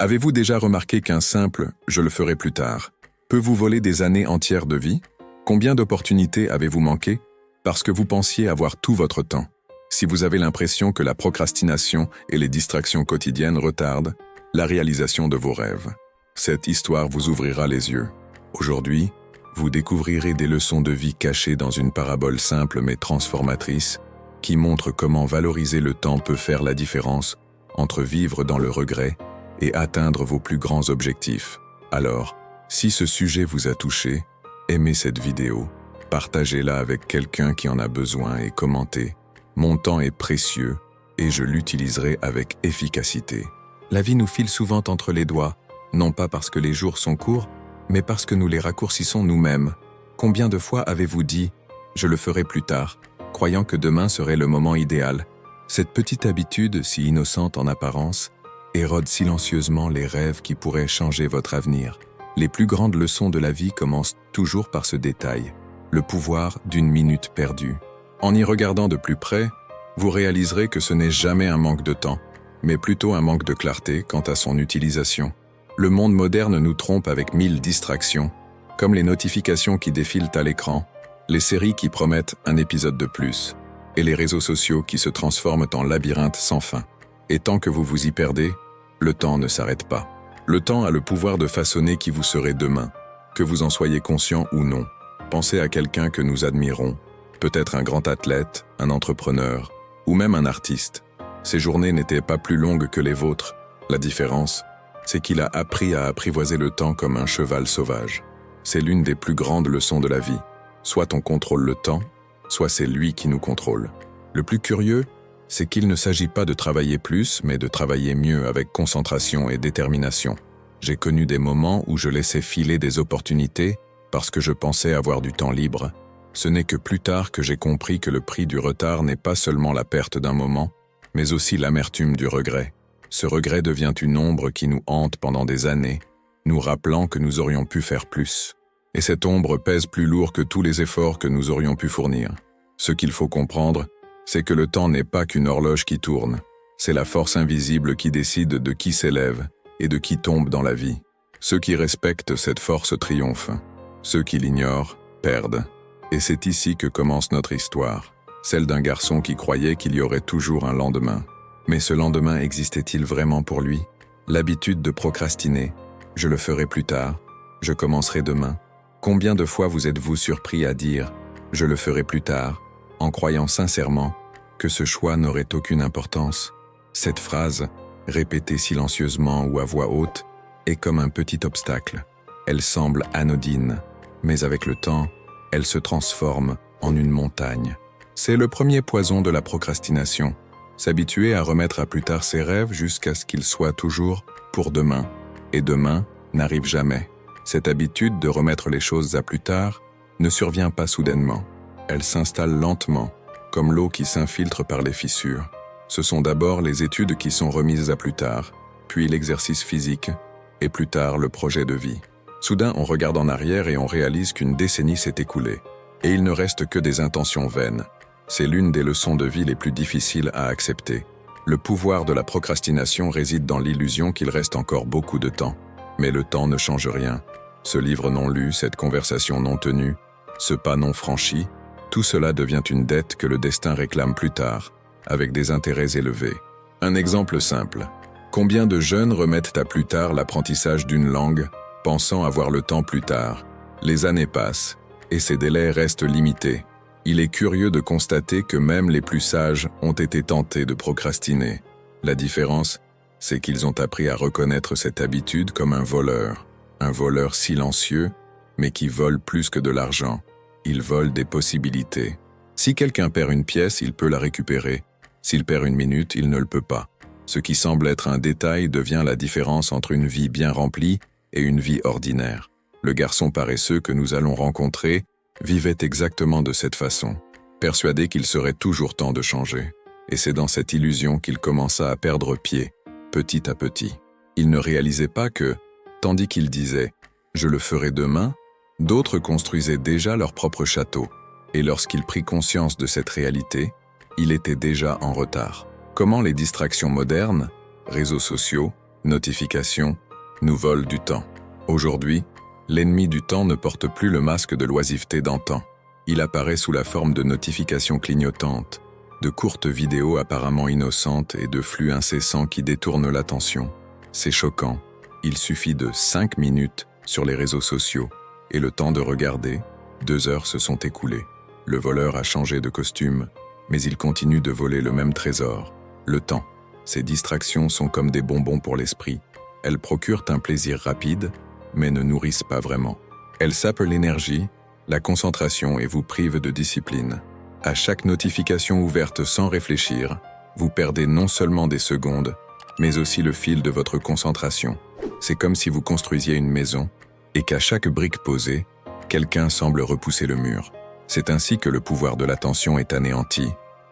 Avez-vous déjà remarqué qu'un simple « je le ferai plus tard » peut vous voler des années entières de vie? Combien d'opportunités avez-vous manqué parce que vous pensiez avoir tout votre temps? Si vous avez l'impression que la procrastination et les distractions quotidiennes retardent la réalisation de vos rêves, cette histoire vous ouvrira les yeux. Aujourd'hui, vous découvrirez des leçons de vie cachées dans une parabole simple mais transformatrice qui montre comment valoriser le temps peut faire la différence entre vivre dans le regret et atteindre vos plus grands objectifs. Alors, si ce sujet vous a touché, aimez cette vidéo, partagez-la avec quelqu'un qui en a besoin et commentez « Mon temps est précieux et je l'utiliserai avec efficacité ». La vie nous file souvent entre les doigts, non pas parce que les jours sont courts, mais parce que nous les raccourcissons nous-mêmes. Combien de fois avez-vous dit « Je le ferai plus tard », croyant que demain serait le moment idéal? Cette petite habitude, si innocente en apparence, érode silencieusement les rêves qui pourraient changer votre avenir. Les plus grandes leçons de la vie commencent toujours par ce détail, le pouvoir d'une minute perdue. En y regardant de plus près, vous réaliserez que ce n'est jamais un manque de temps, mais plutôt un manque de clarté quant à son utilisation. Le monde moderne nous trompe avec 1000 distractions, comme les notifications qui défilent à l'écran, les séries qui promettent un épisode de plus, et les réseaux sociaux qui se transforment en labyrinthe sans fin. Et tant que vous vous y perdez, le temps ne s'arrête pas. Le temps a le pouvoir de façonner qui vous serez demain, que vous en soyez conscient ou non. Pensez à quelqu'un que nous admirons, peut-être un grand athlète, un entrepreneur, ou même un artiste. Ses journées n'étaient pas plus longues que les vôtres. La différence, c'est qu'il a appris à apprivoiser le temps comme un cheval sauvage. C'est l'une des plus grandes leçons de la vie. Soit on contrôle le temps, soit c'est lui qui nous contrôle. Le plus curieux, c'est qu'il ne s'agit pas de travailler plus, mais de travailler mieux avec concentration et détermination. J'ai connu des moments où je laissais filer des opportunités parce que je pensais avoir du temps libre. Ce n'est que plus tard que j'ai compris que le prix du retard n'est pas seulement la perte d'un moment, mais aussi l'amertume du regret. Ce regret devient une ombre qui nous hante pendant des années, nous rappelant que nous aurions pu faire plus. Et cette ombre pèse plus lourd que tous les efforts que nous aurions pu fournir. Ce qu'il faut comprendre, c'est que le temps n'est pas qu'une horloge qui tourne. C'est la force invisible qui décide de qui s'élève et de qui tombe dans la vie. Ceux qui respectent cette force triomphent. Ceux qui l'ignorent perdent. Et c'est ici que commence notre histoire, celle d'un garçon qui croyait qu'il y aurait toujours un lendemain. Mais ce lendemain existait-il vraiment pour lui? L'habitude de procrastiner, je le ferai plus tard, je commencerai demain. Combien de fois vous êtes-vous surpris à dire « je le ferai plus tard » en croyant sincèrement que ce choix n'aurait aucune importance? Cette phrase, répétée silencieusement ou à voix haute, est comme un petit obstacle. Elle semble anodine, mais avec le temps, elle se transforme en une montagne. C'est le premier poison de la procrastination, s'habituer à remettre à plus tard ses rêves jusqu'à ce qu'ils soient toujours pour demain. Et demain n'arrive jamais. Cette habitude de remettre les choses à plus tard ne survient pas soudainement. Elle s'installe lentement, comme l'eau qui s'infiltre par les fissures. Ce sont d'abord les études qui sont remises à plus tard, puis l'exercice physique, et plus tard le projet de vie. Soudain, on regarde en arrière et on réalise qu'une décennie s'est écoulée. Et il ne reste que des intentions vaines. C'est l'une des leçons de vie les plus difficiles à accepter. Le pouvoir de la procrastination réside dans l'illusion qu'il reste encore beaucoup de temps. Mais le temps ne change rien. Ce livre non lu, cette conversation non tenue, ce pas non franchi, tout cela devient une dette que le destin réclame plus tard, avec des intérêts élevés. Un exemple simple. Combien de jeunes remettent à plus tard l'apprentissage d'une langue, pensant avoir le temps plus tard? Les années passent, et ces délais restent limités. Il est curieux de constater que même les plus sages ont été tentés de procrastiner. La différence, c'est qu'ils ont appris à reconnaître cette habitude comme un voleur silencieux, mais qui vole plus que de l'argent. Il vole des possibilités. Si quelqu'un perd une pièce, il peut la récupérer. S'il perd une minute, il ne le peut pas. Ce qui semble être un détail devient la différence entre une vie bien remplie et une vie ordinaire. Le garçon paresseux que nous allons rencontrer vivait exactement de cette façon, persuadé qu'il serait toujours temps de changer. Et c'est dans cette illusion qu'il commença à perdre pied, petit à petit. Il ne réalisait pas que, tandis qu'il disait « je le ferai demain », d'autres construisaient déjà leur propre château. Et lorsqu'il prit conscience de cette réalité, il était déjà en retard. Comment les distractions modernes, réseaux sociaux, Notifications nous volent du temps. Aujourd'hui, l'ennemi du temps ne porte plus le masque de l'oisiveté d'antan. Il apparaît sous la forme de notifications clignotantes, de courtes vidéos apparemment innocentes et de flux incessants qui détournent l'attention. C'est choquant. Il suffit de 5 minutes sur les réseaux sociaux et le temps de regarder, 2 heures se sont écoulées. Le voleur a changé de costume, mais il continue de voler le même trésor, le temps. Ces distractions sont comme des bonbons pour l'esprit. Elles procurent un plaisir rapide, mais ne nourrissent pas vraiment. Elles sapent l'énergie, la concentration et vous privent de discipline. À chaque notification ouverte sans réfléchir, vous perdez non seulement des secondes, mais aussi le fil de votre concentration. C'est comme si vous construisiez une maison, et qu'à chaque brique posée, quelqu'un semble repousser le mur. C'est ainsi que le pouvoir de l'attention est anéanti.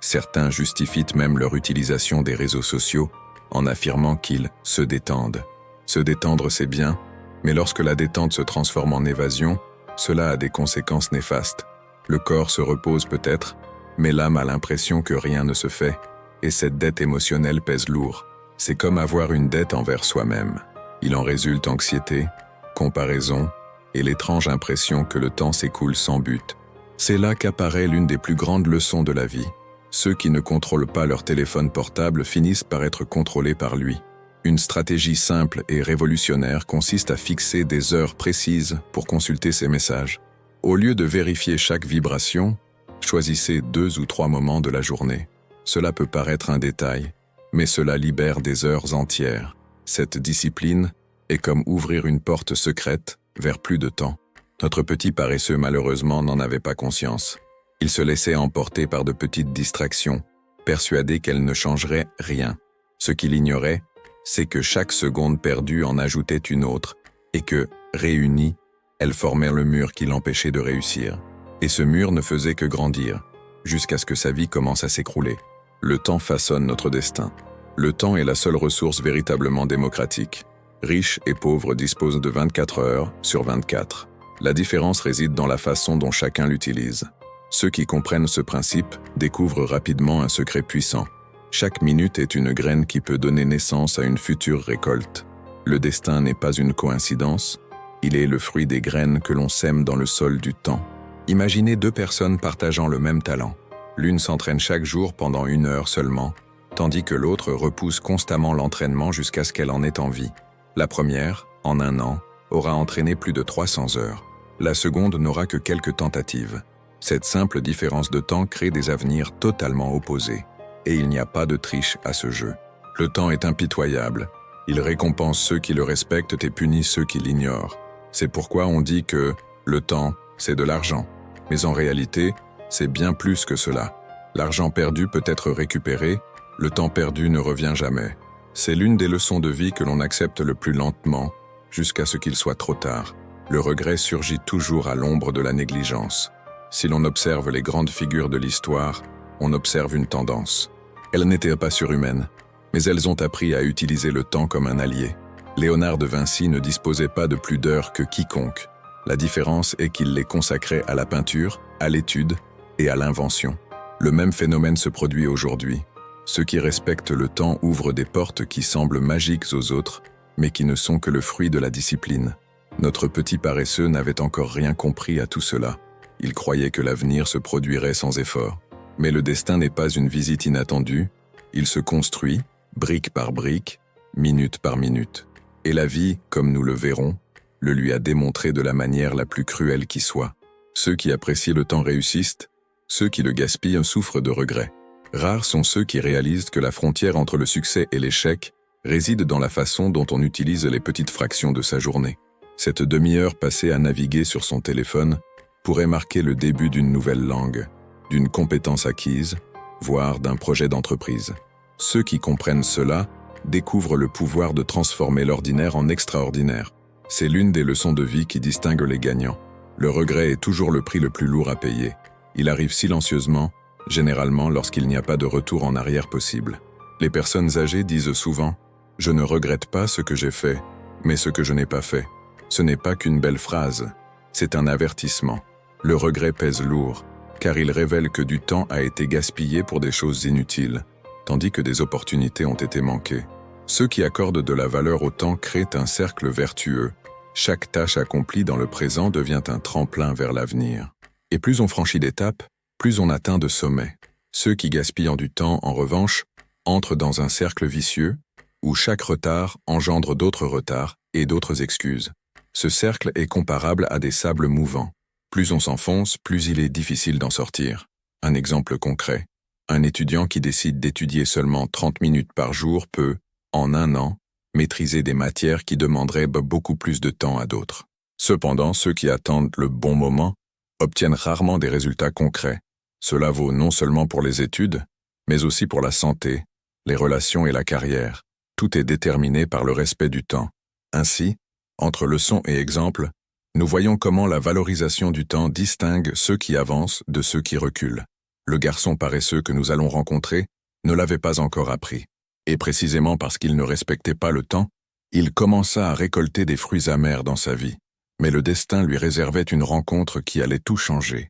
Certains justifient même leur utilisation des réseaux sociaux en affirmant qu'ils se détendent. Se détendre, c'est bien, mais lorsque la détente se transforme en évasion, cela a des conséquences néfastes. Le corps se repose peut-être, mais l'âme a l'impression que rien ne se fait, et cette dette émotionnelle pèse lourd. C'est comme avoir une dette envers soi-même. Il en résulte anxiété, comparaison et l'étrange impression que le temps s'écoule sans but. C'est là qu'apparaît l'une des plus grandes leçons de la vie. Ceux qui ne contrôlent pas leur téléphone portable finissent par être contrôlés par lui. Une stratégie simple et révolutionnaire consiste à fixer des heures précises pour consulter ses messages. Au lieu de vérifier chaque vibration, choisissez 2 ou 3 moments de la journée. Cela peut paraître un détail, mais cela libère des heures entières. Cette discipline est comme ouvrir une porte secrète vers plus de temps. Notre petit paresseux malheureusement n'en avait pas conscience. Il se laissait emporter par de petites distractions, persuadé qu'elles ne changeraient rien. Ce qu'il ignorait, c'est que chaque seconde perdue en ajoutait une autre, et que, réunies, elles formaient le mur qui l'empêchait de réussir. Et ce mur ne faisait que grandir, jusqu'à ce que sa vie commence à s'écrouler. Le temps façonne notre destin. Le temps est la seule ressource véritablement démocratique. Riches et pauvres disposent de 24 heures sur 24. La différence réside dans la façon dont chacun l'utilise. Ceux qui comprennent ce principe découvrent rapidement un secret puissant. Chaque minute est une graine qui peut donner naissance à une future récolte. Le destin n'est pas une coïncidence, il est le fruit des graines que l'on sème dans le sol du temps. Imaginez 2 personnes partageant le même talent. L'une s'entraîne chaque jour pendant 1 heure seulement, tandis que l'autre repousse constamment l'entraînement jusqu'à ce qu'elle en ait envie. La première, en 1 an, aura entraîné plus de 300 heures. La seconde n'aura que quelques tentatives. Cette simple différence de temps crée des avenirs totalement opposés. Et il n'y a pas de triche à ce jeu. Le temps est impitoyable. Il récompense ceux qui le respectent et punit ceux qui l'ignorent. C'est pourquoi on dit que le temps, c'est de l'argent. Mais en réalité, c'est bien plus que cela. L'argent perdu peut être récupéré, le temps perdu ne revient jamais. C'est l'une des leçons de vie que l'on accepte le plus lentement, jusqu'à ce qu'il soit trop tard. Le regret surgit toujours à l'ombre de la négligence. Si l'on observe les grandes figures de l'histoire, on observe une tendance. Elles n'étaient pas surhumaines, mais elles ont appris à utiliser le temps comme un allié. Léonard de Vinci ne disposait pas de plus d'heures que quiconque. La différence est qu'il les consacrait à la peinture, à l'étude et à l'invention. Le même phénomène se produit aujourd'hui. Ceux qui respectent le temps ouvrent des portes qui semblent magiques aux autres, mais qui ne sont que le fruit de la discipline. Notre petit paresseux n'avait encore rien compris à tout cela. Il croyait que l'avenir se produirait sans effort. Mais le destin n'est pas une visite inattendue, il se construit, brique par brique, minute par minute. Et la vie, comme nous le verrons, le lui a démontré de la manière la plus cruelle qui soit. Ceux qui apprécient le temps réussissent, ceux qui le gaspillent souffrent de regrets. Rares sont ceux qui réalisent que la frontière entre le succès et l'échec réside dans la façon dont on utilise les petites fractions de sa journée. Cette demi-heure passée à naviguer sur son téléphone pourrait marquer le début d'une nouvelle langue, d'une compétence acquise, voire d'un projet d'entreprise. Ceux qui comprennent cela découvrent le pouvoir de transformer l'ordinaire en extraordinaire. C'est l'une des leçons de vie qui distingue les gagnants. Le regret est toujours le prix le plus lourd à payer. Il arrive silencieusement, généralement lorsqu'il n'y a pas de retour en arrière possible. Les personnes âgées disent souvent « Je ne regrette pas ce que j'ai fait, mais ce que je n'ai pas fait ». Ce n'est pas qu'une belle phrase, c'est un avertissement. Le regret pèse lourd, car il révèle que du temps a été gaspillé pour des choses inutiles, tandis que des opportunités ont été manquées. Ceux qui accordent de la valeur au temps créent un cercle vertueux. Chaque tâche accomplie dans le présent devient un tremplin vers l'avenir. Et plus on franchit d'étapes, plus on atteint de sommets. Ceux qui gaspillent du temps, en revanche, entrent dans un cercle vicieux, où chaque retard engendre d'autres retards et d'autres excuses. Ce cercle est comparable à des sables mouvants. Plus on s'enfonce, plus il est difficile d'en sortir. Un exemple concret. Un étudiant qui décide d'étudier seulement 30 minutes par jour peut, en un an, maîtriser des matières qui demanderaient beaucoup plus de temps à d'autres. Cependant, ceux qui attendent le bon moment obtiennent rarement des résultats concrets. Cela vaut non seulement pour les études, mais aussi pour la santé, les relations et la carrière. Tout est déterminé par le respect du temps. Ainsi, entre leçons et exemples, nous voyons comment la valorisation du temps distingue ceux qui avancent de ceux qui reculent. Le garçon paresseux que nous allons rencontrer ne l'avait pas encore appris. Et précisément parce qu'il ne respectait pas le temps, il commença à récolter des fruits amers dans sa vie. Mais le destin lui réservait une rencontre qui allait tout changer.